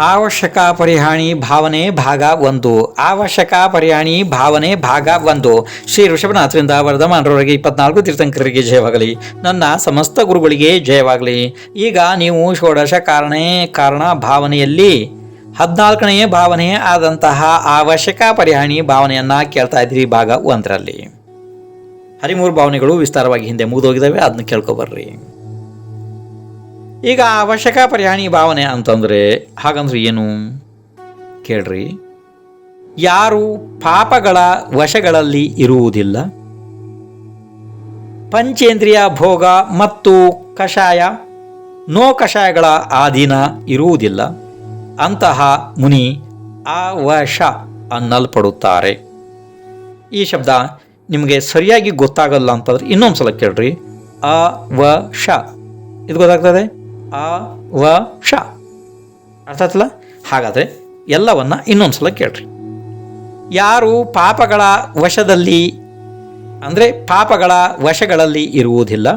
ಅವಶ್ಯಕ ಪರಿಹಾಣಿ ಭಾವನೆ ಭಾಗ 1. ಅವಶ್ಯಕ ಪರಿಹಾಣಿ ಭಾವನೆ ಭಾಗ 1. ಶ್ರೀ ಋಷಭನಾಥರಿಂದ ವರ್ಧಮಾನರವರೆಗೆ 24 ತೀರ್ಥಂಕರರಿಗೆ ಜಯವಾಗಲಿ. ನನ್ನ ಸಮಸ್ತ ಗುರುಗಳಿಗೆ ಜಯವಾಗಲಿ. ಈಗ ನೀವು ಷೋಡಶ ಕಾರಣ ಭಾವನೆಯಲ್ಲಿ 14ನೇ ಭಾವನೆ ಆದಂತಹ ಅವಶ್ಯಕ ಪರಿಹಾಣಿ ಭಾವನೆಯನ್ನು ಕೇಳ್ತಾ ಇದ್ದೀರಿ ಭಾಗ 1ರಲ್ಲಿ. 13 ಭಾವನೆಗಳು ವಿಸ್ತಾರವಾಗಿ ಹಿಂದೆ ಮುಗಿದೋಗಿದ್ದಾವೆ, ಅದನ್ನ ಕೇಳ್ಕೊಬರ್ರಿ. ಈಗ ಅವಶ್ಯಕ ಪರಿಹಾಣಿ ಭಾವನೆ ಅಂತಂದರೆ ಹಾಗಂದ್ರೆ ಏನು ಕೇಳ್ರಿ. ಯಾರು ಪಾಪಗಳ ವಶಗಳಲ್ಲಿ ಇರುವುದಿಲ್ಲ, ಪಂಚೇಂದ್ರಿಯ ಭೋಗ ಮತ್ತು ಕಷಾಯ ಕಷಾಯಗಳ ಅಧೀನ ಇರುವುದಿಲ್ಲ, ಅಂತಹ ಮುನಿ ಅವಶ ಅನ್ನಲ್ಪಡುತ್ತಾರೆ. ಈ ಶಬ್ದ ನಿಮಗೆ ಸರಿಯಾಗಿ ಗೊತ್ತಾಗಲ್ಲ ಅಂತಂದ್ರೆ ಇನ್ನೊಂದು ಸಲ ಕೇಳ್ರಿ. ಅವಶ ಇದು ಗೊತ್ತಾಗ್ತದೆ. ಅವಶ ಅರ್ಥ ಆಯ್ತಲ್ಲ? ಹಾಗಾದರೆ ಎಲ್ಲವನ್ನ ಇನ್ನೊಂದು ಸಲ ಕೇಳ್ರಿ. ಯಾರು ಪಾಪಗಳ ವಶದಲ್ಲಿ ಅಂದರೆ ಪಾಪಗಳ ವಶಗಳಲ್ಲಿ ಇರುವುದಿಲ್ಲ,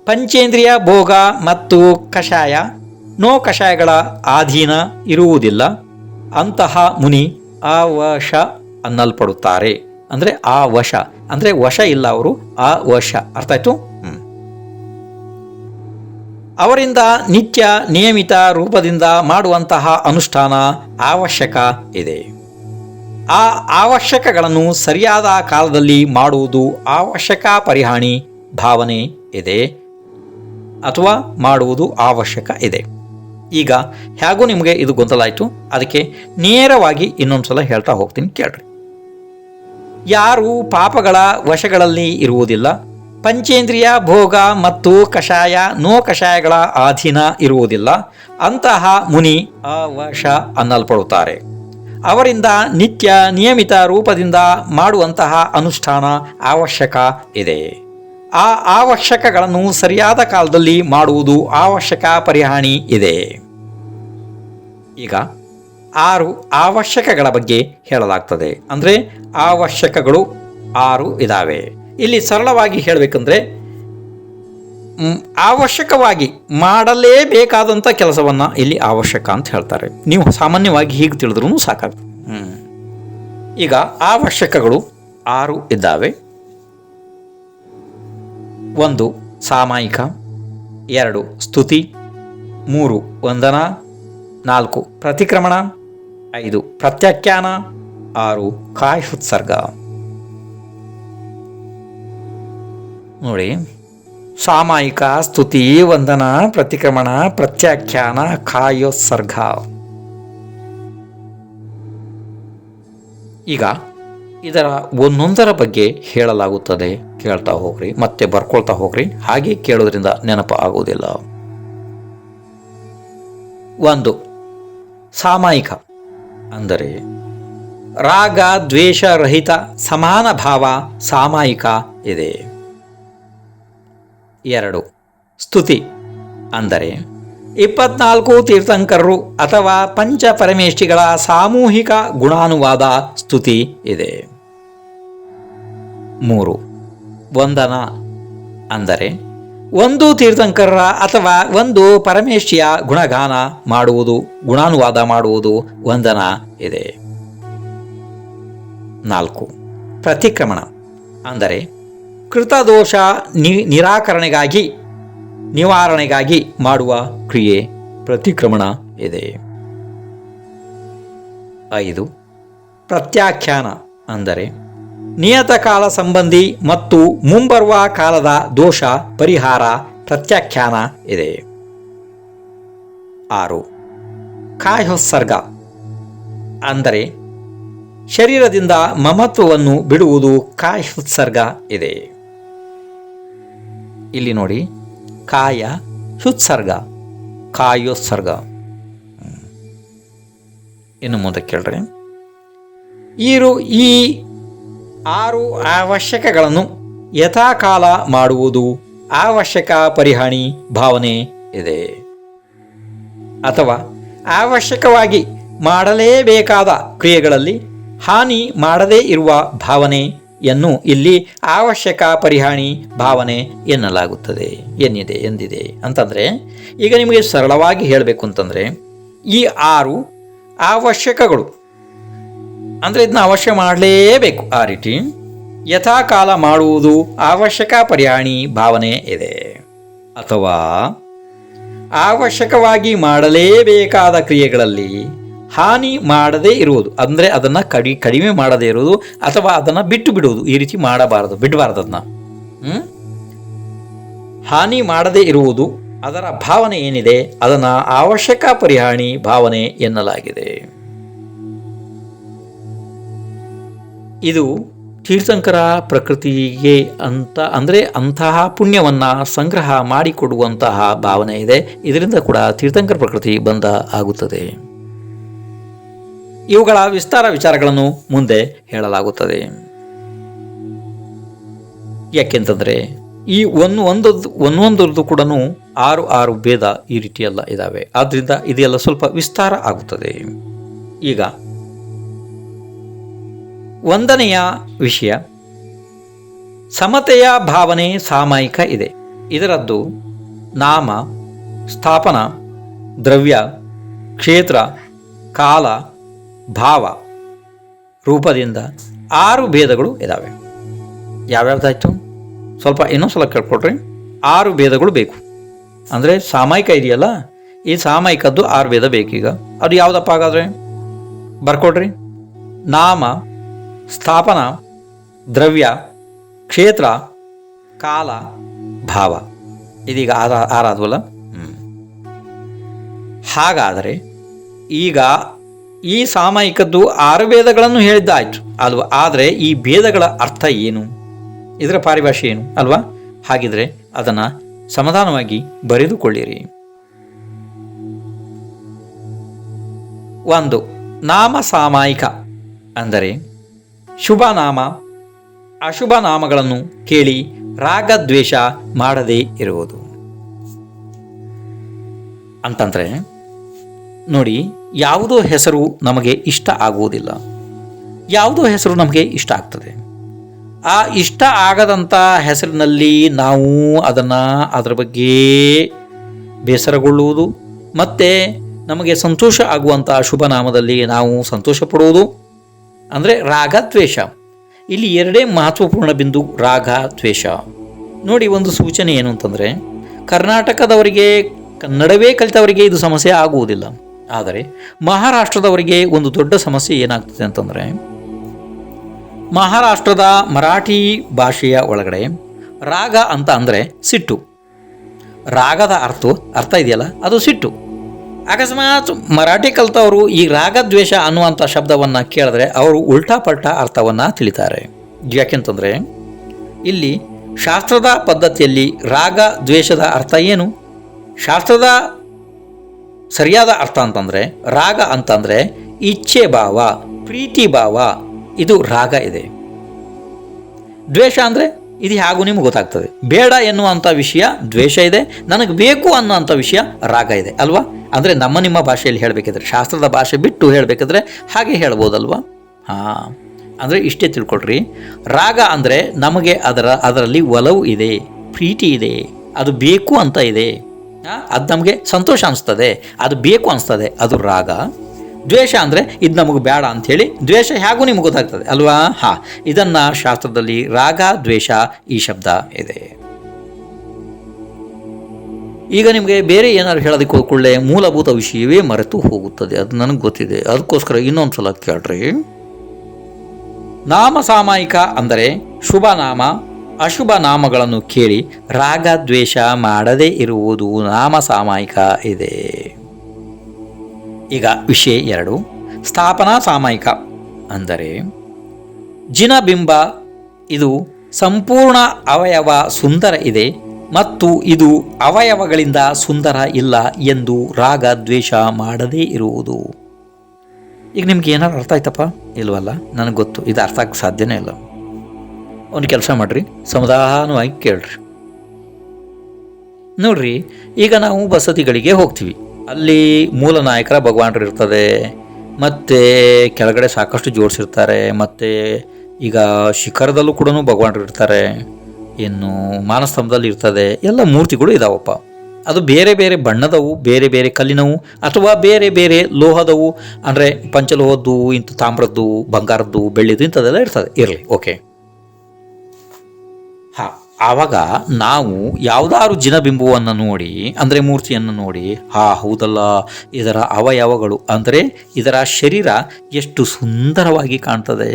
ಪಂಚೇಂದ್ರಿಯ ಭೋಗ ಮತ್ತು ಕಷಾಯ ಕಷಾಯಗಳ ಅಧೀನ ಇರುವುದಿಲ್ಲ, ಅಂತಹ ಮುನಿ ಅವಶ ಅನ್ನಲ್ಪಡುತ್ತಾರೆ. ಅಂದರೆ ಆ ವಶ ಅಂದರೆ ವಶ ಇಲ್ಲ, ಅವರು ಅವಶ. ಅರ್ಥ ಆಯ್ತು? ಅವರಿಂದ ನಿತ್ಯ ನಿಯಮಿತ ರೂಪದಿಂದ ಮಾಡುವಂತಹ ಅನುಷ್ಠಾನ ಅವಶ್ಯಕ ಇದೆ. ಆ ಅವಶ್ಯಕಗಳನ್ನು ಸರಿಯಾದ ಕಾಲದಲ್ಲಿ ಮಾಡುವುದು ಅವಶ್ಯಕ ಪರಿಹಾಣಿ ಭಾವನೆ ಇದೆ ಅಥವಾ ಮಾಡುವುದು ಅವಶ್ಯಕ ಇದೆ. ಈಗ ಹೇಗೂ ನಿಮಗೆ ಇದು ಗೊಂದಲಾಯಿತು, ಅದಕ್ಕೆ ನೇರವಾಗಿ ಇನ್ನೊಂದು ಸಲ ಹೇಳ್ತಾ ಹೋಗ್ತೀನಿ ಕೇಳ್ರಿ. ಯಾರು ಪಾಪಗಳ ವಶಗಳಲ್ಲಿ ಇರುವುದಿಲ್ಲ, ಪಂಚೇಂದ್ರಿಯ ಭೋಗ ಮತ್ತು ಕಷಾಯ ಕಷಾಯಗಳ ಅಧೀನ ಇರುವುದಿಲ್ಲ, ಅಂತಹ ಮುನಿ ಅವಶ ಅನ್ನಲ್ಪಡುತ್ತಾರೆ. ಅವರಿಂದ ನಿತ್ಯ ನಿಯಮಿತ ರೂಪದಿಂದ ಮಾಡುವಂತಹ ಅನುಷ್ಠಾನ ಅವಶ್ಯಕ ಇದೆ. ಆ ಅವಶ್ಯಕಗಳನ್ನು ಸರಿಯಾದ ಕಾಲದಲ್ಲಿ ಮಾಡುವುದು ಅವಶ್ಯಕ ಪರಿಹಾಣಿ ಇದೆ. ಈಗ 6 ಅವಶ್ಯಕಗಳ ಬಗ್ಗೆ ಹೇಳಲಾಗ್ತದೆ. ಅಂದರೆ ಅವಶ್ಯಕಗಳು 6 ಇದ್ದಾವೆ. ಇಲ್ಲಿ ಸರಳವಾಗಿ ಹೇಳಬೇಕಂದ್ರೆ ಅವಶ್ಯಕವಾಗಿ ಮಾಡಲೇಬೇಕಾದಂಥ ಕೆಲಸವನ್ನು ಇಲ್ಲಿ ಅವಶ್ಯಕ ಅಂತ ಹೇಳ್ತಾರೆ. ನೀವು ಸಾಮಾನ್ಯವಾಗಿ ಹೀಗೆ ತಿಳಿದ್ರೂ ಸಾಕಾಗ್ತದೆ. ಈಗ ಅವಶ್ಯಕಗಳು 6 ಇದ್ದಾವೆ. 1 ಸಾಮಾಯಿಕ, 2 ಸ್ತುತಿ, 3 ವಂದನಾ, 4 ಪ್ರತಿಕ್ರಮಣ, 5 ಪ್ರತ್ಯಾಖ್ಯಾನ, 6 ಕಾಯೋತ್ಸರ್ಗ. ನೋಡಿ, ಸಾಮಾಯಿಕ, ಸ್ತುತಿ, ವಂದನಾ, ಪ್ರತಿಕ್ರಮಣ, ಪ್ರತ್ಯಾಖ್ಯಾನ, ಕಾಯೋತ್ಸರ್ಗ. ಈಗ ಇದರ ಒಂದೊಂದರ ಬಗ್ಗೆ ಹೇಳಲಾಗುತ್ತದೆ. ಕೇಳ್ತಾ ಹೋಗ್ರಿ, ಮತ್ತೆ ಬರ್ಕೊಳ್ತಾ ಹೋಗ್ರಿ. ಹಾಗೆ ಕೇಳೋದ್ರಿಂದ ನೆನಪು ಆಗುವುದಿಲ್ಲ. 1 ಸಾಮಾಯಿಕ ಅಂದರೆ ರಾಗ ದ್ವೇಷ ರಹಿತ ಸಮಾನ ಭಾವ ಸಾಮಾಯಿಕ ಇದೆ. 2 ಸ್ತುತಿ ಅಂದರೆ 24 ತೀರ್ಥಂಕರರು ಅಥವಾ ಪಂಚ ಪರಮೇಷ್ಠಿಗಳ ಸಾಮೂಹಿಕ ಗುಣಾನುವಾದ ಸ್ತುತಿ ಇದೆ. 3 ವಂದನಾ ಅಂದರೆ 1 ತೀರ್ಥಂಕರರ ಅಥವಾ 1 ಪರಮೇಷ್ಠಿಯ ಗುಣಗಾನ ಮಾಡುವುದು, ಗುಣಾನುವಾದ ಮಾಡುವುದು ವಂದನಾ ಇದೆ. 4 ಪ್ರತಿಕ್ರಮಣ ಅಂದರೆ ಕೃತದೋಷ ನಿವಾರಣೆಗಾಗಿ ಮಾಡುವ ಕ್ರಿಯೆ ಪ್ರತಿಕ್ರಮಣ ಇದೆ. 5 ಪ್ರತ್ಯಾಖ್ಯಾನ ಅಂದರೆ ನಿಯತಕಾಲ ಸಂಬಂಧಿ ಮತ್ತು ಮುಂಬರುವ ಕಾಲದ ದೋಷ ಪರಿಹಾರ ಪ್ರತ್ಯಾಖ್ಯಾನ ಇದೆ. 6 ಕಾಯೋತ್ಸರ್ಗ ಅಂದರೆ ಶರೀರದಿಂದ ಮಮತ್ವವನ್ನು ಬಿಡುವುದು ಕಾಯೋತ್ಸರ್ಗ ಇದೆ. ಇಲ್ಲಿ ನೋಡಿ, ಕಾಯ ಉತ್ಸರ್ಗ, ಕಾಯೋತ್ಸರ್ಗ. ಇನ್ನು ಮುಂದೆ ಕೇಳ್ರಿ. ಈ 6 ಅವಶ್ಯಕಗಳನ್ನು ಯಥಾಕಾಲ ಮಾಡುವುದು ಅವಶ್ಯಕ ಪರಿಹಾಣಿ ಭಾವನೆ ಇದೆ. ಅಥವಾ ಅವಶ್ಯಕವಾಗಿ ಮಾಡಲೇಬೇಕಾದ ಕ್ರಿಯೆಗಳಲ್ಲಿ ಹಾನಿ ಮಾಡದೇ ಇರುವ ಭಾವನೆಯನ್ನು ಇಲ್ಲಿ ಅವಶ್ಯಕ ಪರಿಹಾಣಿ ಭಾವನೆ ಎಂದಿದೆ ಅಂತಂದರೆ, ಈಗ ನಿಮಗೆ ಸರಳವಾಗಿ ಹೇಳಬೇಕು ಅಂತಂದರೆ ಈ 6 ಅವಶ್ಯಕಗಳು, ಅಂದರೆ ಇದನ್ನ ಅವಶ್ಯ ಮಾಡಲೇಬೇಕು. ಆ ರೀತಿ ಯಥಾಕಾಲ ಮಾಡುವುದು ಅವಶ್ಯಕ ಪರಿಹಾಣಿ ಭಾವನೆ ಇದೆ. ಅಥವಾ ಅವಶ್ಯಕವಾಗಿ ಮಾಡಲೇಬೇಕಾದ ಕ್ರಿಯೆಗಳಲ್ಲಿ ಹಾನಿ ಮಾಡದೇ ಇರುವುದು, ಅಂದರೆ ಅದನ್ನು ಕಡಿಮೆ ಮಾಡದೇ ಇರುವುದು ಅಥವಾ ಅದನ್ನು ಬಿಟ್ಟು ಬಿಡುವುದು. ಈ ರೀತಿ ಮಾಡಬಾರದು, ಬಿಡಬಾರ್ದು ಅದನ್ನ. ಹಾನಿ ಮಾಡದೇ ಇರುವುದು ಅದರ ಭಾವನೆ ಏನಿದೆ ಅದನ್ನು ಅವಶ್ಯಕ ಪರಿಹಾಣಿ ಭಾವನೆ ಎನ್ನಲಾಗಿದೆ. ಇದು ತೀರ್ಥಂಕರ ಪ್ರಕೃತಿಗೆ ಅಂತಹ ಪುಣ್ಯವನ್ನು ಸಂಗ್ರಹ ಮಾಡಿಕೊಡುವಂತಹ ಭಾವನೆ ಇದೆ. ಇದರಿಂದ ಕೂಡ ತೀರ್ಥಂಕರ ಪ್ರಕೃತಿ ಬಂಧ ಆಗುತ್ತದೆ. ಇವುಗಳ ವಿಸ್ತಾರ ವಿಚಾರಗಳನ್ನು ಮುಂದೆ ಹೇಳಲಾಗುತ್ತದೆ. ಯಾಕೆಂತಂದರೆ ಈ ಒಂದೊಂದರದ್ದು ಕೂಡ 6 ಭೇದ ಈ ರೀತಿಯೆಲ್ಲ ಇದ್ದಾವೆ. ಆದ್ದರಿಂದ ಇದೆಲ್ಲ ಸ್ವಲ್ಪ ವಿಸ್ತಾರ ಆಗುತ್ತದೆ. ಈಗ 1ನೆಯ ವಿಷಯ, ಸಮತೆಯ ಭಾವನೆ ಸಾಮಾಯಿಕ ಇದೆ. ಇದರದ್ದು ನಾಮ, ಸ್ಥಾಪನ, ದ್ರವ್ಯ, ಕ್ಷೇತ್ರ, ಕಾಲ, ಭಾವ ರೂಪದಿಂದ 6 ಭೇದಗಳು ಇದ್ದಾವೆ. ಯಾವ್ಯಾವ್ದಾಯ್ತು ಸ್ವಲ್ಪ ಇನ್ನೊಂದು ಸಲ ಕೇಳ್ಕೊಡ್ರಿ. 6 ಭೇದಗಳು ಬೇಕು. ಅಂದರೆ ಸಾಮಾಯಿಕ ಇದೆಯಲ್ಲ, ಈ ಸಾಮಾಯಿಕದ್ದು 6 ಭೇದ ಬೇಕೀಗ. ಅದು ಯಾವುದಪ್ಪ ಹಾಗಾದರೆ ಬರ್ಕೊಡ್ರಿ. ನಾಮ, ಸ್ಥಾಪನ, ದ್ರವ್ಯ, ಕ್ಷೇತ್ರ, ಕಾಲ, ಭಾವ. ಇದೀಗ ಆರಾದ್ವಲ್ಲ. ಹಾಗಾದರೆ ಈಗ ಈ ಸಾಮಾಯಿಕದ್ದು 6 ಭೇದಗಳನ್ನು ಹೇಳಿದ್ದಾಯ್ತು ಅಲ್ವಾ. ಆದರೆ ಈ ಭೇದಗಳ ಅರ್ಥ ಏನು, ಇದರ ಪಾರಿಭಾಷೆ ಏನು ಅಲ್ವಾ. ಹಾಗಿದ್ರೆ ಅದನ್ನು ಸಮಾಧಾನವಾಗಿ ಬರೆದುಕೊಳ್ಳಿರಿ. 1. ನಾಮ ಸಾಮಾಯಿಕ ಅಂದರೆ ಶುಭ ನಾಮ ಅಶುಭ ನಾಮಗಳನ್ನು ಕೇಳಿ ರಾಗದ್ವೇಷ ಮಾಡದೇ ಇರುವುದು. ಅಂತಂದರೆ ನೋಡಿ, ಯಾವುದೋ ಹೆಸರು ನಮಗೆ ಇಷ್ಟ ಆಗುವುದಿಲ್ಲ, ಯಾವುದೋ ಹೆಸರು ನಮಗೆ ಇಷ್ಟ ಆಗ್ತದೆ. ಆ ಇಷ್ಟ ಆಗದಂಥ ಹೆಸರಿನಲ್ಲಿ ನಾವು ಅದರ ಬಗ್ಗೆ ಬೇಸರಗೊಳ್ಳುವುದು, ಮತ್ತು ನಮಗೆ ಸಂತೋಷ ಆಗುವಂಥ ಶುಭನಾಮದಲ್ಲಿ ನಾವು ಸಂತೋಷ ಪಡುವುದು ಅಂದರೆ ರಾಗ ದ್ವೇಷ. ಇಲ್ಲಿ 2 ಮಹತ್ವಪೂರ್ಣ ಬಿಂದು, ರಾಗ ದ್ವೇಷ. ನೋಡಿ, ಒಂದು ಸೂಚನೆ ಏನು ಅಂತಂದರೆ, ಕರ್ನಾಟಕದವರಿಗೆ, ಕನ್ನಡವೇ ಕಲಿತವರಿಗೆ ಇದು ಸಮಸ್ಯೆ ಆಗುವುದಿಲ್ಲ. ಆದರೆ ಮಹಾರಾಷ್ಟ್ರದವರಿಗೆ ಒಂದು ದೊಡ್ಡ ಸಮಸ್ಯೆ ಏನಾಗ್ತದೆ ಅಂತಂದರೆ, ಮಹಾರಾಷ್ಟ್ರದ ಮರಾಠಿ ಭಾಷೆಯ ಒಳಗಡೆ ರಾಗ ಅಂತ ಅಂದರೆ ಸಿಟ್ಟು. ರಾಗದ ಅರ್ಥ ಇದೆಯಲ್ಲ, ಅದು ಸಿಟ್ಟು. ಅಕಸ್ಮಾತ್ ಮರಾಠಿ ಕಲಿತವರು ಈ ರಾಗದ್ವೇಷ ಅನ್ನುವಂಥ ಶಬ್ದವನ್ನು ಕೇಳಿದ್ರೆ ಅವರು ಉಲ್ಟಾ ಪಲ್ಟಾ ಅರ್ಥವನ್ನು ತಿಳಿತಾರೆ. ಯಾಕೆಂತಂದರೆ ಇಲ್ಲಿ ಶಾಸ್ತ್ರದ ಪದ್ಧತಿಯಲ್ಲಿ ರಾಗ ದ್ವೇಷದ ಅರ್ಥ ಏನು, ಶಾಸ್ತ್ರದ ಸರಿಯಾದ ಅರ್ಥ ಅಂತಂದರೆ ರಾಗ ಅಂತಂದರೆ ಇಚ್ಛೆ ಭಾವ, ಪ್ರೀತಿ ಭಾವ, ಇದು ರಾಗ ಇದೆ. ದ್ವೇಷ ಅಂದರೆ ಇದು ಹಾಗೂ ನಿಮ್ಗೆ ಗೊತ್ತಾಗ್ತದೆ. ಬೇಡ ಎನ್ನುವಂಥ ವಿಷಯ ದ್ವೇಷ ಇದೆ, ನನಗೆ ಬೇಕು ಅನ್ನುವಂಥ ವಿಷಯ ರಾಗ ಇದೆ ಅಲ್ವಾ. ಅಂದರೆ ನಿಮ್ಮ ಭಾಷೆಯಲ್ಲಿ ಹೇಳಬೇಕಿದ್ರೆ, ಶಾಸ್ತ್ರದ ಭಾಷೆ ಬಿಟ್ಟು ಹೇಳಬೇಕಿದ್ರೆ ಹಾಗೆ ಹೇಳ್ಬೋದಲ್ವಾ. ಹಾಂ, ಅಂದರೆ ಇಷ್ಟೇ ತಿಳ್ಕೊಳ್ರಿ. ರಾಗ ಅಂದರೆ ನಮಗೆ ಅದರಲ್ಲಿ ಒಲವು ಇದೆ, ಪ್ರೀತಿ ಇದೆ, ಅದು ಬೇಕು ಅಂತ ಇದೆ, ಅದು ನಮಗೆ ಸಂತೋಷ ಅನಿಸ್ತದೆ, ಅದು ಬೇಕು ಅನಿಸ್ತದೆ, ಅದು ರಾಗ. ದ್ವೇಷ ಅಂದರೆ ಇದು ನಮಗೆ ಬೇಡ ಅಂಥೇಳಿ ದ್ವೇಷ ಹೇಗೂ ನಿಮ್ಗೆ ಗೊತ್ತಾಗ್ತದೆ ಅಲ್ವಾ. ಹಾಂ, ಇದನ್ನು ಶಾಸ್ತ್ರದಲ್ಲಿ ರಾಗ ದ್ವೇಷ ಈ ಶಬ್ದ ಇದೆ. ಈಗ ನಿಮಗೆ ಬೇರೆ ಏನಾದ್ರು ಹೇಳೋದಕ್ಕೆ ಹೋಗ್ಕೊಳ್ಳೆ ಮೂಲಭೂತ ವಿಷಯವೇ ಮರೆತು ಹೋಗುತ್ತದೆ. ಅದು ನನಗೆ ಗೊತ್ತಿದೆ, ಅದಕ್ಕೋಸ್ಕರ ಇನ್ನೊಂದು ಸಲ ಕೇಳ್ರಿ. ನಾಮ ಸಾಮಾಯಿಕ ಅಂದರೆ ಶುಭ ನಾಮ ಅಶುಭ ನಾಮಗಳನ್ನು ಕೇಳಿ ರಾಗ ದ್ವೇಷ ಮಾಡದೇ ಇರುವುದು ನಾಮ ಸಾಮಾಯಿಕ ಇದೆ. ಈಗ ವಿಷಯ 2, ಸ್ಥಾಪನಾ ಸಾಮಾಯಿಕ ಅಂದರೆ ಜಿನಬಿಂಬ, ಇದು ಸಂಪೂರ್ಣ ಅವಯವ ಸುಂದರ ಇದೆ ಮತ್ತು ಇದು ಅವಯವಗಳಿಂದ ಸುಂದರ ಇಲ್ಲ ಎಂದು ರಾಗ ದ್ವೇಷ ಮಾಡದೇ ಇರುವುದು. ಈಗ ನಿಮ್ಗೆ ಏನಾದ್ರು ಅರ್ಥ ಆಯ್ತಪ್ಪ ಇಲ್ವಲ್ಲ, ನನಗೆ ಗೊತ್ತು ಇದು ಅರ್ಥ ಆಗಕ್ಕೆ ಸಾಧ್ಯನೇ ಇಲ್ಲ. ಒಂದು ಕೆಲಸ ಮಾಡಿರಿ, ಸಮಾಧಾನವಾಗಿ ಕೇಳ್ರಿ. ನೋಡ್ರಿ, ಈಗ ನಾವು ಬಸದಿಗಳಿಗೆ ಹೋಗ್ತೀವಿ, ಅಲ್ಲಿ ಮೂಲ ನಾಯಕರ ಭಗವಾನರು ಇರ್ತದೆ, ಮತ್ತು ಕೆಳಗಡೆ ಸಾಕಷ್ಟು ಜೋಡಿಸಿರ್ತಾರೆ, ಮತ್ತು ಈಗ ಶಿಖರದಲ್ಲೂ ಕೂಡ ಭಗವಾನರು ಇರ್ತಾರೆ, ಇನ್ನು ಮಾನಸ್ತಂಭದಲ್ಲಿ ಇರ್ತದೆ, ಎಲ್ಲ ಮೂರ್ತಿಗಳು ಇದಾವಪ್ಪ. ಅದು ಬೇರೆ ಬೇರೆ ಬಣ್ಣದವು, ಬೇರೆ ಬೇರೆ ಕಲ್ಲಿನವು, ಅಥವಾ ಬೇರೆ ಬೇರೆ ಲೋಹದವು, ಅಂದರೆ ಪಂಚಲೋಹದ್ದು, ಇಂಥ ತಾಮ್ರದ್ದು, ಬಂಗಾರದ್ದು, ಬೆಳ್ಳಿದು ಇಂಥದ್ದೆಲ್ಲ ಇರ್ತದೆ. ಇರಲಿ, ಓಕೆ. ಹಾಂ, ಆವಾಗ ನಾವು ಯಾವುದಾದ್ರು ಜಿನಬಿಂಬುವನ್ನು ನೋಡಿ, ಅಂದರೆ ಮೂರ್ತಿಯನ್ನು ನೋಡಿ, ಹೌದಲ್ಲ, ಇದರ ಅವಯವಗಳು ಅಂದರೆ ಇದರ ಶರೀರ ಎಷ್ಟು ಸುಂದರವಾಗಿ ಕಾಣ್ತದೆ,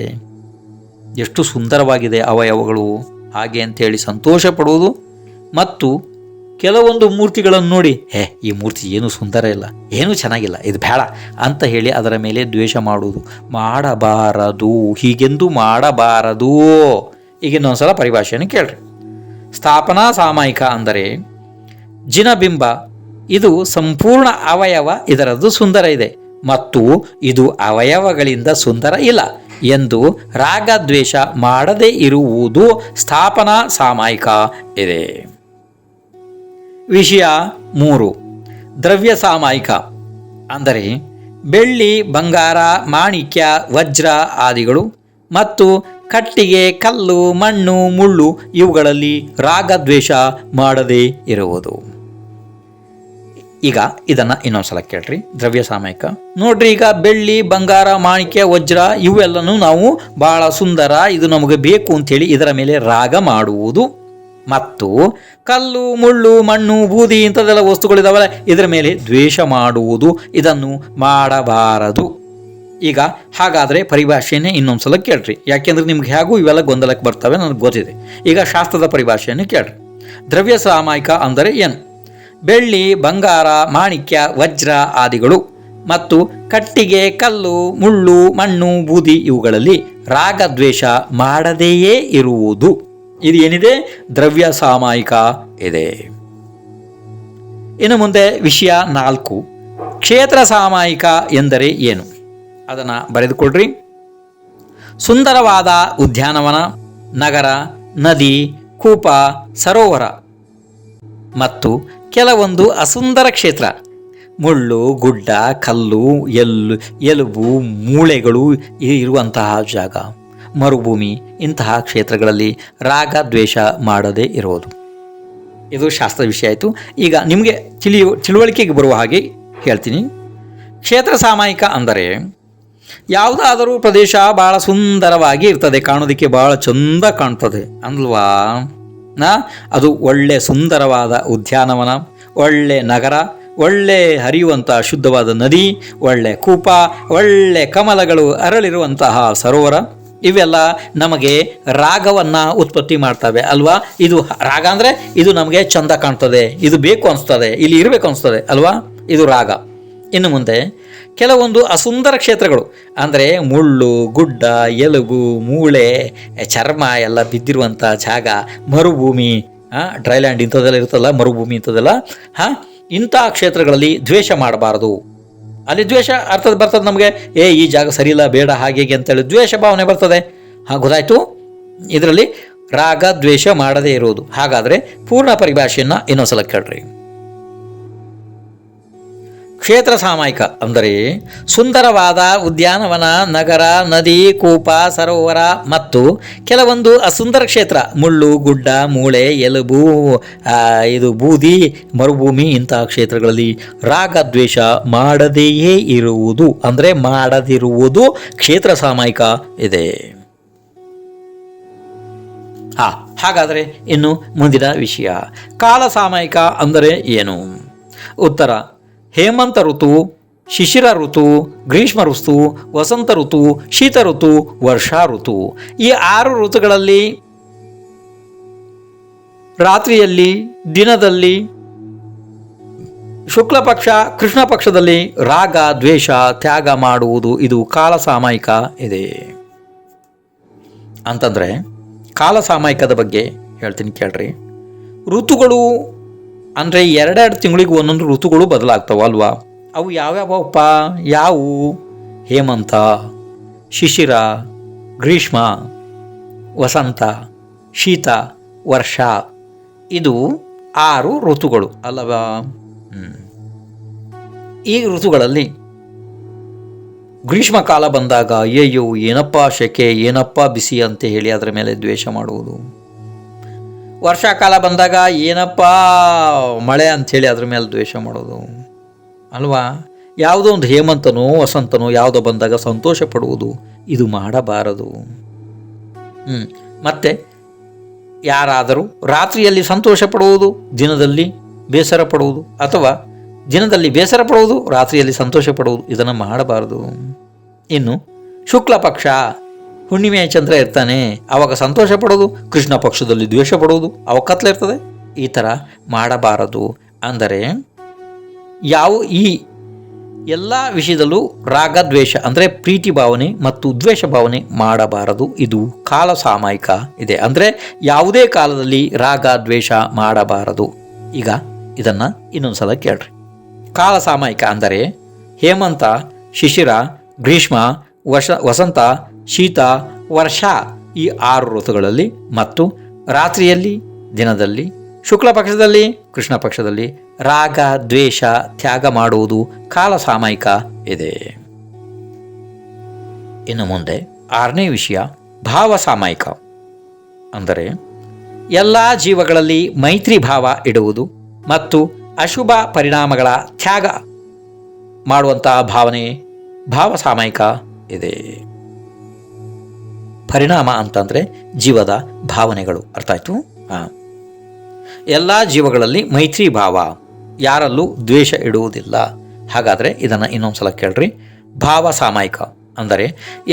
ಎಷ್ಟು ಸುಂದರವಾಗಿದೆ ಅವಯವಗಳು, ಹಾಗೆ ಅಂತೇಳಿ ಸಂತೋಷ ಪಡುವುದು. ಮತ್ತು ಕೆಲವೊಂದು ಮೂರ್ತಿಗಳನ್ನು ನೋಡಿ, ಈ ಮೂರ್ತಿ ಏನು ಸುಂದರ ಇಲ್ಲ, ಏನೂ ಚೆನ್ನಾಗಿಲ್ಲ, ಇದು ಬೇಡ ಅಂತ ಹೇಳಿ ಅದರ ಮೇಲೆ ದ್ವೇಷ ಮಾಡುವುದು ಮಾಡಬಾರದು. ಹೀಗೆಂದು ಮಾಡಬಾರದು. ಈಗ ಇನ್ನೊಂದ್ಸಲ ಪರಿಭಾಷೆಯನ್ನು ಕೇಳ್ರಿ. ಸ್ಥಾಪನಾ ಸಾಮಾಯಿಕ ಅಂದರೆ ಜಿನಬಿಂಬ, ಇದು ಸಂಪೂರ್ಣ ಅವಯವ, ಇದರದ್ದು ಸುಂದರ ಇದೆ, ಮತ್ತು ಇದು ಅವಯವಗಳಿಂದ ಸುಂದರ ಇಲ್ಲ ಎಂದು ರಾಗದ್ವೇಷ ಮಾಡದೇ ಇರುವುದು ಸ್ಥಾಪನಾ ಸಾಮಾಯಿಕ ಇದೆ. ವಿಷಯ 3. ದ್ರವ್ಯ ಸಾಮಾಯಿಕ ಅಂದರೆ ಬೆಳ್ಳಿ, ಬಂಗಾರ, ಮಾಣಿಕ್ಯ, ವಜ್ರ ಆದಿಗಳು ಮತ್ತು ಕಟ್ಟಿಗೆ, ಕಲ್ಲು, ಮಣ್ಣು, ಮುಳ್ಳು ಇವುಗಳಲ್ಲಿ ರಾಗದ್ವೇಷ ಮಾಡದೇ ಇರುವುದು. ಈಗ ಇದನ್ನು ಇನ್ನೊಂದ್ಸಲ ಕೇಳ್ರಿ. ದ್ರವ್ಯ ಸಾಮಾಯಿಕ ನೋಡ್ರಿ, ಈಗ ಬೆಳ್ಳಿ, ಬಂಗಾರ, ಮಾಣಿಕ್ಯ, ವಜ್ರ ಇವೆಲ್ಲನೂ ನಾವು ಭಾಳ ಸುಂದರ, ಇದು ನಮಗೆ ಬೇಕು ಅಂಥೇಳಿ ಇದರ ಮೇಲೆ ರಾಗ ಮಾಡುವುದು, ಮತ್ತು ಕಲ್ಲು, ಮುಳ್ಳು, ಮಣ್ಣು, ಬೂದಿ ಇಂಥದ್ದೆಲ್ಲ ವಸ್ತುಗಳಿದಾವಲ್ಲ ಇದರ ಮೇಲೆ ದ್ವೇಷ ಮಾಡುವುದು, ಇದನ್ನು ಮಾಡಬಾರದು. ಈಗ ಹಾಗಾದರೆ ಪರಿಭಾಷೆಯನ್ನೇ ಇನ್ನೊಂದ್ಸಲ ಕೇಳ್ರಿ, ಯಾಕೆಂದ್ರೆ ನಿಮ್ಗೆ ಹೇಗೂ ಇವೆಲ್ಲ ಗೊಂದಲಕ್ಕೆ ಬರ್ತವೆ, ನನಗೆ ಗೊತ್ತಿದೆ. ಈಗ ಶಾಸ್ತ್ರದ ಪರಿಭಾಷೆಯನ್ನು ಕೇಳ್ರಿ. ದ್ರವ್ಯ ಸಾಮಾಯಿಕ ಅಂದರೆ ಏನು? ಬೆಳ್ಳಿ, ಬಂಗಾರ, ಮಾಣಿಕ್ಯ, ವಜ್ರ ಆದಿಗಳು ಮತ್ತು ಕಟ್ಟಿಗೆ, ಕಲ್ಲು, ಮುಳ್ಳು, ಮಣ್ಣು, ಬೂದಿ ಇವುಗಳಲ್ಲಿ ರಾಗದ್ವೇಷ ಮಾಡದೆಯೇ ಇರುವುದು. ಇದು ಏನಿದೆ? ದ್ರವ್ಯ ಸಾಮಾಯಿಕ ಇದೆ. ಇನ್ನು ಮುಂದೆ ವಿಷಯ 4. ಕ್ಷೇತ್ರ ಸಾಮಾಯಿಕ ಎಂದರೆ ಏನು? ಅದನ್ನು ಬರೆದುಕೊಳ್ರಿ. ಸುಂದರವಾದ ಉದ್ಯಾನವನ, ನಗರ, ನದಿ, ಕೂಪ, ಸರೋವರ ಮತ್ತು ಕೆಲವೊಂದು ಅಸುಂದರ ಕ್ಷೇತ್ರ, ಮುಳ್ಳು, ಗುಡ್ಡ, ಕಲ್ಲು, ಎಲುಬು, ಮೂಳೆಗಳು ಇರುವಂತಹ ಜಾಗ, ಮರುಭೂಮಿ ಇಂತಹ ಕ್ಷೇತ್ರಗಳಲ್ಲಿ ರಾಗದ್ವೇಷ ಮಾಡದೇ ಇರುವುದು. ಇದು ಶಾಸ್ತ್ರ ವಿಷಯ ಆಯಿತು. ಈಗ ನಿಮಗೆ ತಿಳುವಳಿಕೆಗೆ ಬರುವ ಹಾಗೆ ಹೇಳ್ತೀನಿ. ಕ್ಷೇತ್ರ ಸಾಮಾಯಿಕ ಅಂದರೆ ಯಾವುದಾದರೂ ಪ್ರದೇಶ ಭಾಳ ಸುಂದರವಾಗಿ ಇರ್ತದೆ, ಕಾಣೋದಕ್ಕೆ ಭಾಳ ಚಂದ ಕಾಣ್ತದೆ ಅಲ್ವಾ. ಅದು ಒಳ್ಳೆ ಸುಂದರವಾದ ಉದ್ಯಾನವನ, ಒಳ್ಳೆ ನಗರ, ಒಳ್ಳೆ ಹರಿಯುವಂಥ ಶುದ್ಧವಾದ ನದಿ, ಒಳ್ಳೆ ಕೂಪ, ಒಳ್ಳೆ ಕಮಲಗಳು ಅರಳಿರುವಂತಹ ಸರೋವರ, ಇವೆಲ್ಲ ನಮಗೆ ರಾಗವನ್ನು ಉತ್ಪತ್ತಿ ಮಾಡ್ತವೆ ಅಲ್ವಾ. ಇದು ರಾಗ ಅಂದರೆ ಇದು ನಮಗೆ ಚಂದ ಕಾಣ್ತದೆ, ಇದು ಬೇಕು ಅನಿಸ್ತದೆ, ಇಲ್ಲಿ ಇರಬೇಕು ಅನಿಸ್ತದೆ ಅಲ್ವಾ, ಇದು ರಾಗ. ಇನ್ನು ಮುಂದೆ ಕೆಲವೊಂದು ಅಸುಂದರ ಕ್ಷೇತ್ರಗಳು ಅಂದರೆ ಮುಳ್ಳು, ಗುಡ್ಡ, ಎಲುಬು, ಮೂಳೆ, ಚರ್ಮ ಎಲ್ಲ ಬಿದ್ದಿರುವಂಥ ಜಾಗ, ಮರುಭೂಮಿ, ಡ್ರೈಲ್ಯಾಂಡ್ ಇಂಥದ್ದೆಲ್ಲ ಇರ್ತದಲ್ಲ, ಮರುಭೂಮಿ ಇಂಥದ್ದೆಲ್ಲ, ಇಂಥ ಕ್ಷೇತ್ರಗಳಲ್ಲಿ ದ್ವೇಷ ಮಾಡಬಾರದು. ಅಲ್ಲಿ ದ್ವೇಷ ಅರ್ಥದ ಬರ್ತದೆ ನಮಗೆ, ಈ ಜಾಗ ಸರಿಯಿಲ್ಲ, ಬೇಡ, ಹಾಗೆ ಅಂತೇಳಿ ದ್ವೇಷ ಭಾವನೆ ಬರ್ತದೆ. ಗೊತ್ತಾಯ್ತು. ಇದರಲ್ಲಿ ರಾಗ ದ್ವೇಷ ಮಾಡದೇ ಇರುವುದು. ಹಾಗಾದರೆ ಪೂರ್ಣ ಪರಿಭಾಷೆಯನ್ನು ಇನ್ನೊಂದ್ಸಲ ಕೇಳ್ರಿ. ಕ್ಷೇತ್ರ ಸಾಮಾಯಿಕ ಅಂದರೆ ಸುಂದರವಾದ ಉದ್ಯಾನವನ, ನಗರ, ನದಿ, ಕೂಪ, ಸರೋವರ ಮತ್ತು ಕೆಲವೊಂದು ಅಸುಂದರ ಕ್ಷೇತ್ರ, ಮುಳ್ಳು, ಗುಡ್ಡ, ಮೂಳೆ, ಎಲುಬು, ಇದು ಬೂದಿ, ಮರುಭೂಮಿ ಇಂತಹ ಕ್ಷೇತ್ರಗಳಲ್ಲಿ ರಾಗದ್ವೇಷ ಮಾಡದೆಯೇ ಇರುವುದು ಅಂದರೆ ಮಾಡದಿರುವುದು ಕ್ಷೇತ್ರ ಸಾಮಾಯಿಕ ಇದೆ. ಹಾಗಾದರೆ ಇನ್ನು ಮುಂದಿನ ವಿಷಯ ಕಾಲ ಸಾಮಾಯಿಕ ಅಂದರೆ ಏನು? ಉತ್ತರ: ಹೇಮಂತ ಋತು, ಶಿಶಿರ ಋತು, ಗ್ರೀಷ್ಮ ಋತು, ವಸಂತ ಋತು, ಶೀತ ಋತು, ವರ್ಷಾ ಋತು. ಈ 6 ಋತುಗಳಲ್ಲಿ ರಾತ್ರಿಯಲ್ಲಿ, ದಿನದಲ್ಲಿ, ಶುಕ್ಲ ಪಕ್ಷ, ಕೃಷ್ಣ ಪಕ್ಷದಲ್ಲಿ ರಾಗ ದ್ವೇಷ ತ್ಯಾಗ ಮಾಡುವುದು ಇದು ಕಾಲ ಸಾಮಾಯಿಕ ಇದೆ. ಅಂತಂದರೆ ಕಾಲ ಸಾಮಾಯಿಕದ ಬಗ್ಗೆ ಹೇಳ್ತೀನಿ ಕೇಳ್ರಿ. ಋತುಗಳು ಅಂದರೆ 2 ತಿಂಗಳಿಗೆ ಒಂದೊಂದು ಋತುಗಳು ಬದಲಾಗ್ತಾವ ಅಲ್ವಾ. ಅವು ಯಾವ್ಯಾವಪ್ಪ? ಯಾವುವು? ಹೇಮಂತ, ಶಿಶಿರ, ಗ್ರೀಷ್ಮ, ವಸಂತ, ಶೀತ, ವರ್ಷ. ಇದು 6 ಋತುಗಳು ಅಲ್ಲವಾ. ಈ ಋತುಗಳಲ್ಲಿ ಗ್ರೀಷ್ಮ ಕಾಲ ಬಂದಾಗ ಏನಪ್ಪ ಶೆಕೆ, ಏನಪ್ಪ ಬಿಸಿ ಅಂತ ಹೇಳಿ ಅದರ ಮೇಲೆ ದ್ವೇಷ ಮಾಡುವುದು. ವರ್ಷಾಕಾಲ ಬಂದಾಗ ಏನಪ್ಪ ಮಳೆ ಅಂಥೇಳಿ ಅದ್ರ ಮೇಲೆ ದ್ವೇಷ ಮಾಡೋದು ಅಲ್ವಾ. ಯಾವುದೋ ಒಂದು ಹೇಮಂತನೋ ವಸಂತನೋ ಯಾವುದೋ ಬಂದಾಗ ಸಂತೋಷ ಪಡುವುದು, ಇದು ಮಾಡಬಾರದು. ಮತ್ತು ಯಾರಾದರೂ ರಾತ್ರಿಯಲ್ಲಿ ಸಂತೋಷ ಪಡುವುದು, ದಿನದಲ್ಲಿ ಬೇಸರ ಪಡುವುದು, ಅಥವಾ ದಿನದಲ್ಲಿ ಬೇಸರ ಪಡುವುದು, ರಾತ್ರಿಯಲ್ಲಿ ಸಂತೋಷ ಪಡುವುದು, ಇದನ್ನು ಮಾಡಬಾರದು. ಇನ್ನು ಶುಕ್ಲ ಪಕ್ಷ, ಹುಣ್ಣಿಮೆಯ ಚಂದ್ರ ಇರ್ತಾನೆ, ಆವಾಗ ಸಂತೋಷ ಪಡೋದು, ಕೃಷ್ಣ ಪಕ್ಷದಲ್ಲಿ ದ್ವೇಷ ಪಡುವುದು, ಅವಾಗ ಕತ್ಲೆ ಇರ್ತದೆ, ಈ ಥರ ಮಾಡಬಾರದು. ಅಂದರೆ ಈ ಎಲ್ಲ ವಿಷಯದಲ್ಲೂ ರಾಗದ್ವೇಷ ಅಂದರೆ ಪ್ರೀತಿ ಭಾವನೆ ಮತ್ತು ದ್ವೇಷ ಭಾವನೆ ಮಾಡಬಾರದು. ಇದು ಕಾಲ ಸಾಮಾಯಿಕ ಇದೆ, ಅಂದರೆ ಯಾವುದೇ ಕಾಲದಲ್ಲಿ ರಾಗ ದ್ವೇಷ ಮಾಡಬಾರದು. ಈಗ ಇದನ್ನು ಇನ್ನೊಂದು ಸಲ ಕೇಳ್ರಿ. ಕಾಲ ಸಾಮಾಯಿಕ ಅಂದರೆ ಹೇಮಂತ, ಶಿಶಿರ, ಗ್ರೀಷ್ಮ, ವಸಂತ, ಶೀತ, ವರ್ಷ ಈ 6 ಋತುಗಳಲ್ಲಿ ಮತ್ತು ರಾತ್ರಿಯಲ್ಲಿ, ದಿನದಲ್ಲಿ, ಶುಕ್ಲ ಪಕ್ಷದಲ್ಲಿ, ಕೃಷ್ಣ ಪಕ್ಷದಲ್ಲಿ ರಾಗ ದ್ವೇಷ ತ್ಯಾಗ ಮಾಡುವುದು ಕಾಲ ಸಾಮಾಯಿಕ ಇದೆ. ಇನ್ನು ಮುಂದೆ 6ನೇ ವಿಷಯ ಭಾವ ಸಾಮಾಯಿಕ. ಅಂದರೆ ಎಲ್ಲ ಜೀವಗಳಲ್ಲಿ ಮೈತ್ರಿ ಭಾವ ಇಡುವುದು ಮತ್ತು ಅಶುಭ ಪರಿಣಾಮಗಳ ತ್ಯಾಗ ಮಾಡುವಂತಹ ಭಾವನೆ ಭಾವ ಸಾಮಾಯಿಕ ಇದೆ. ಪರಿಣಾಮ ಅಂತಂದರೆ ಜೀವದ ಭಾವನೆಗಳು, ಅರ್ಥ ಆಯ್ತು? ಎಲ್ಲ ಜೀವಗಳಲ್ಲಿ ಮೈತ್ರಿ ಭಾವ, ಯಾರಲ್ಲೂ ದ್ವೇಷ ಇಡುವುದಿಲ್ಲ. ಹಾಗಾದರೆ ಇದನ್ನು ಇನ್ನೊಂದು ಸಲ ಕೇಳ್ರಿ. ಭಾವ ಸಾಮಾಯಿಕ ಅಂದರೆ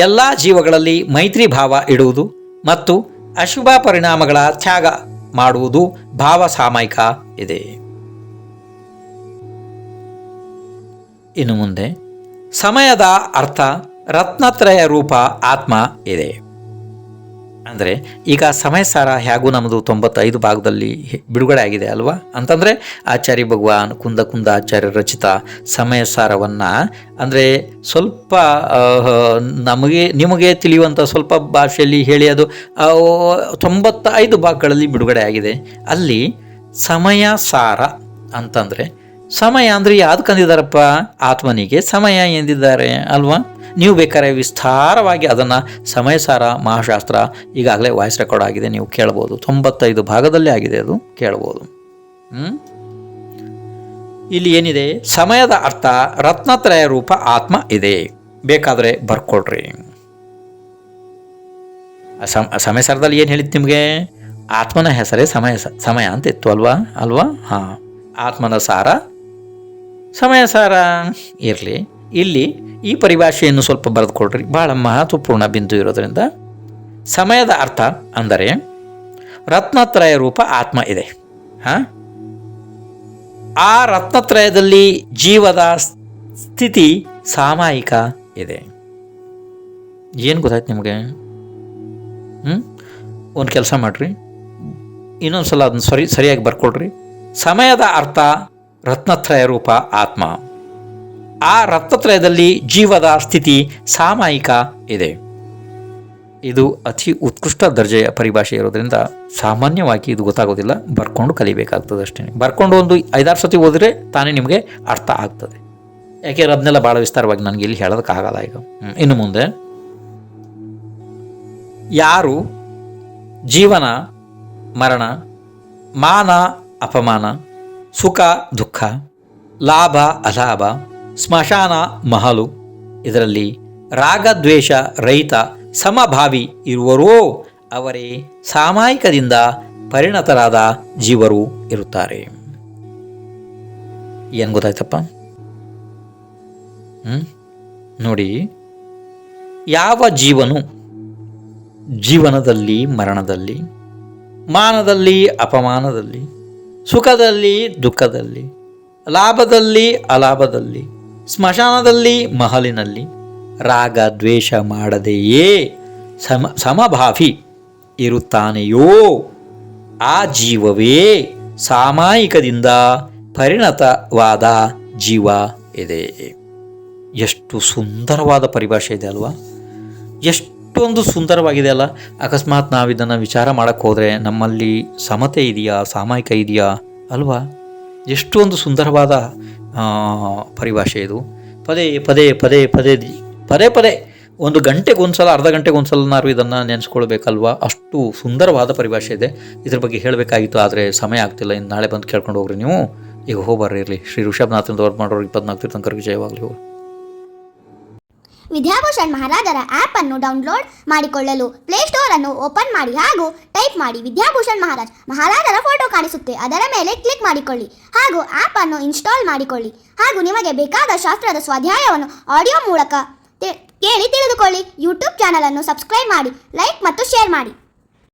ಎಲ್ಲ ಜೀವಗಳಲ್ಲಿ ಮೈತ್ರಿ ಭಾವ ಇಡುವುದು ಮತ್ತು ಅಶುಭ ಪರಿಣಾಮಗಳ ತ್ಯಾಗ ಮಾಡುವುದು ಭಾವ ಸಾಮಾಯಿಕ ಇದೆ. ಇನ್ನು ಮುಂದೆ ಸಮಯದ ಅರ್ಥ ರತ್ನತ್ರಯ ರೂಪ ಆತ್ಮ ಇದೆ. ಅಂದರೆ ಈಗ ಸಮಯ ಸಾರ ಹೇಗೂ ನಮ್ಮದು 95 ಭಾಗದಲ್ಲಿ ಬಿಡುಗಡೆ ಆಗಿದೆ ಅಲ್ವಾ. ಅಂತಂದರೆ ಆಚಾರ್ಯ ಭಗವಾನ್ ಕುಂದ ಆಚಾರ್ಯ ರಚಿತ ಸಮಯ ಸಾರವನ್ನು ಅಂದರೆ ಸ್ವಲ್ಪ ನಿಮಗೆ ತಿಳಿಯುವಂಥ ಸ್ವಲ್ಪ ಭಾಷೆಯಲ್ಲಿ ಹೇಳಿ ಅದು 95 ಭಾಗಗಳಲ್ಲಿ ಬಿಡುಗಡೆ ಆಗಿದೆ. ಅಲ್ಲಿ ಸಮಯ ಸಾರ ಅಂತಂದರೆ ಸಮಯ ಅಂದರೆ ಯಾವ್ದು ಕಂದಿದ್ದಾರಪ್ಪ, ಆತ್ಮನಿಗೆ ಸಮಯ ಎಂದಿದ್ದಾರೆ ಅಲ್ವಾ. ನೀವು ಬೇಕಾದ್ರೆ ವಿಸ್ತಾರವಾಗಿ ಅದನ್ನು ಸಮಯ ಸಾರ ಮಹಾಶಾಸ್ತ್ರ ಈಗಾಗಲೇ ವಾಯ್ಸ್ ರೆಕಾರ್ಡ್ ಆಗಿದೆ, ನೀವು ಕೇಳ್ಬೋದು. 95 ಭಾಗದಲ್ಲೇ ಆಗಿದೆ, ಅದು ಕೇಳ್ಬೋದು. ಇಲ್ಲಿ ಏನಿದೆ, ಸಮಯದ ಅರ್ಥ ರತ್ನತ್ರಯ ರೂಪ ಆತ್ಮ ಇದೆ. ಬೇಕಾದರೆ ಬರ್ಕೊಳ್ರಿ. ಸಮಯ ಸಾರದಲ್ಲಿ ಏನು ಹೇಳಿದ್ದು ನಿಮಗೆ, ಆತ್ಮನ ಹೆಸರೇ ಸಮಯ ಅಂತ ಇತ್ತು ಅಲ್ವಾ. ಹಾಂ, ಆತ್ಮನ ಸಾರ ಸಮಯ ಸಾರ ಇರಲಿ. ಇಲ್ಲಿ ಈ ಪರಿಭಾಷೆಯನ್ನು ಸ್ವಲ್ಪ ಬರೆದುಕೊಳ್ರಿ, ಭಾಳ ಮಹತ್ವಪೂರ್ಣ ಬಿಂದು ಇರೋದರಿಂದ. ಸಮಯದ ಅರ್ಥ ಅಂದರೆ ರತ್ನತ್ರಯ ರೂಪ ಆತ್ಮ ಇದೆ. ಆ ರತ್ನತ್ರಯದಲ್ಲಿ ಜೀವದ ಸ್ಥಿತಿ ಸಾಮಾಯಿಕ ಇದೆ. ಏನು ಗೊತ್ತಾಯ್ತು ನಿಮಗೆ? ಒಂದು ಕೆಲಸ ಮಾಡಿರಿ, ಇನ್ನೊಂದು ಸಲ ಅದನ್ನು ಸರಿಯಾಗಿ ಬರ್ಕೊಳ್ರಿ. ಸಮಯದ ಅರ್ಥ ರತ್ನತ್ರಯ ರೂಪ ಆತ್ಮ, ಆ ರತ್ನತ್ರಯದಲ್ಲಿ ಜೀವದ ಸ್ಥಿತಿ ಸಾಮಾಯಿಕ ಇದೆ. ಇದು ಅತಿ ಉತ್ಕೃಷ್ಟ ದರ್ಜೆಯ ಪರಿಭಾಷೆ ಇರೋದ್ರಿಂದ ಸಾಮಾನ್ಯವಾಗಿ ಇದು ಗೊತ್ತಾಗೋದಿಲ್ಲ, ಬರ್ಕೊಂಡು ಕಲಿಬೇಕಾಗ್ತದೆ ಅಷ್ಟೇ. ಬರ್ಕೊಂಡು ಒಂದು 5-6 ಸತಿ ಓದಿದ್ರೆ ತಾನೇ ನಿಮಗೆ ಅರ್ಥ ಆಗ್ತದೆ. ಯಾಕೆಂದ್ರೆ ಅದನ್ನೆಲ್ಲ ಭಾಳ ವಿಸ್ತಾರವಾಗಿ ನನಗೆ ಇಲ್ಲಿ ಹೇಳೋದಕ್ಕಾಗಲ್ಲ ಈಗ. ಇನ್ನು ಮುಂದೆ ಯಾರು ಜೀವನ ಮರಣ, ಮಾನ ಅಪಮಾನ, ಸುಖ ದುಃಖ, ಲಾಭ ಅಲಾಭ, ಸ್ಮಶಾನ ಮಹಲು ಇದರಲ್ಲಿ ರಾಗದ್ವೇಷ ರಹಿತ ಸಮಭಾವಿ ಇರುವರೋ ಅವರೇ ಸಾಮಾಯಿಕದಿಂದ ಪರಿಣತರಾದ ಜೀವರು ಇರುತ್ತಾರೆ. ಏನು ಗೊತ್ತಾಯ್ತಪ್ಪ? ನೋಡಿ, ಯಾವ ಜೀವನು ಜೀವನದಲ್ಲಿ ಮರಣದಲ್ಲಿ, ಮಾನದಲ್ಲಿ ಅಪಮಾನದಲ್ಲಿ, ಸುಖದಲ್ಲಿ ದುಃಖದಲ್ಲಿ, ಲಾಭದಲ್ಲಿ ಅಲಾಭದಲ್ಲಿ, ಸ್ಮಶಾನದಲ್ಲಿ ಮಹಲಿನಲ್ಲಿ ರಾಗ ದ್ವೇಷ ಮಾಡದೆಯೇ ಸಮಭಾವಿ ಇರುತ್ತಾನೆಯೋ ಆ ಜೀವವೇ ಸಾಮಾಯಿಕದಿಂದ ಪರಿಣತವಾದ ಜೀವ ಇದೆ. ಎಷ್ಟು ಸುಂದರವಾದ ಪರಿಭಾಷೆ ಇದೆ ಅಲ್ವಾ? ಎಷ್ಟೊಂದು ಸುಂದರವಾಗಿದೆ ಅಲ್ಲ? ಅಕಸ್ಮಾತ್ ನಾವು ಇದನ್ನು ವಿಚಾರ ಮಾಡೋಕ್ಕೆ ಹೋದರೆ ನಮ್ಮಲ್ಲಿ ಸಮತೆ ಇದೆಯಾ, ಸಾಮಾಯಿಕ ಇದೆಯಾ ಅಲ್ವಾ? ಎಷ್ಟೊಂದು ಸುಂದರವಾದ ಪರಿಭಾಷೆ ಇದು. ಪದೇ ಪದೇ ಪದೇ ಪದೇ ಪದೇ ಪದೇ ಒಂದು ಗಂಟೆಗೆ ಒಂದ್ಸಲ, ಅರ್ಧ ಗಂಟೆಗೆ ಒಂದ್ಸಲನಾರು ಇದನ್ನು ನೆನೆಸ್ಕೊಳ್ಬೇಕಲ್ವಾ, ಅಷ್ಟು ಸುಂದರವಾದ ಪರಿಭಾಷೆ ಇದೆ. ಇದ್ರ ಬಗ್ಗೆ ಹೇಳಬೇಕಾಗಿತ್ತು, ಆದರೆ ಸಮಯ ಆಗ್ತಿಲ್ಲ. ಇನ್ನು ನಾಳೆ ಬಂದು ಕೇಳ್ಕೊಂಡು ಹೋಗ್ರಿ ನೀವು. ಈಗ ಹೋಗ್ಬರ್ರಿ ಇರಲಿ. ಶ್ರೀ ಋಷಭನಾಥನ ವರ್ಕ್ ಮಾಡೋರು 24 ತೀರ್ಥಂಕರಿಗೆ ಜಯವಾಗಲಿ. ಹೋಗಿ ವಿದ್ಯಾಭೂಷಣ್ ಮಹಾರಾಜರ ಆ್ಯಪ್ ಅನ್ನು ಡೌನ್ಲೋಡ್ ಮಾಡಿಕೊಳ್ಳಲು ಪ್ಲೇಸ್ಟೋರ್ ಅನ್ನು ಓಪನ್ ಮಾಡಿ ಹಾಗೂ ಟೈಪ್ ಮಾಡಿ ವಿದ್ಯಾಭೂಷಣ್ ಮಹಾರಾಜ್. ಮಹಾರಾಜರ ಫೋಟೋ ಕಾಣಿಸುತ್ತೆ, ಅದರ ಮೇಲೆ ಕ್ಲಿಕ್ ಮಾಡಿಕೊಳ್ಳಿ ಹಾಗೂ ಆ್ಯಪ್ ಅನ್ನು ಇನ್ಸ್ಟಾಲ್ ಮಾಡಿಕೊಳ್ಳಿ. ಹಾಗೂ ನಿಮಗೆ ಬೇಕಾದ ಶಾಸ್ತ್ರದ ಸ್ವಾಧ್ಯಾಯವನ್ನು ಆಡಿಯೋ ಮೂಲಕ ಕೇಳಿ ತಿಳಿದುಕೊಳ್ಳಿ. ಯೂಟ್ಯೂಬ್ ಚಾನಲ್ ಅನ್ನು ಸಬ್ಸ್ಕ್ರೈಬ್ ಮಾಡಿ, ಲೈಕ್ ಮತ್ತು ಶೇರ್ ಮಾಡಿ.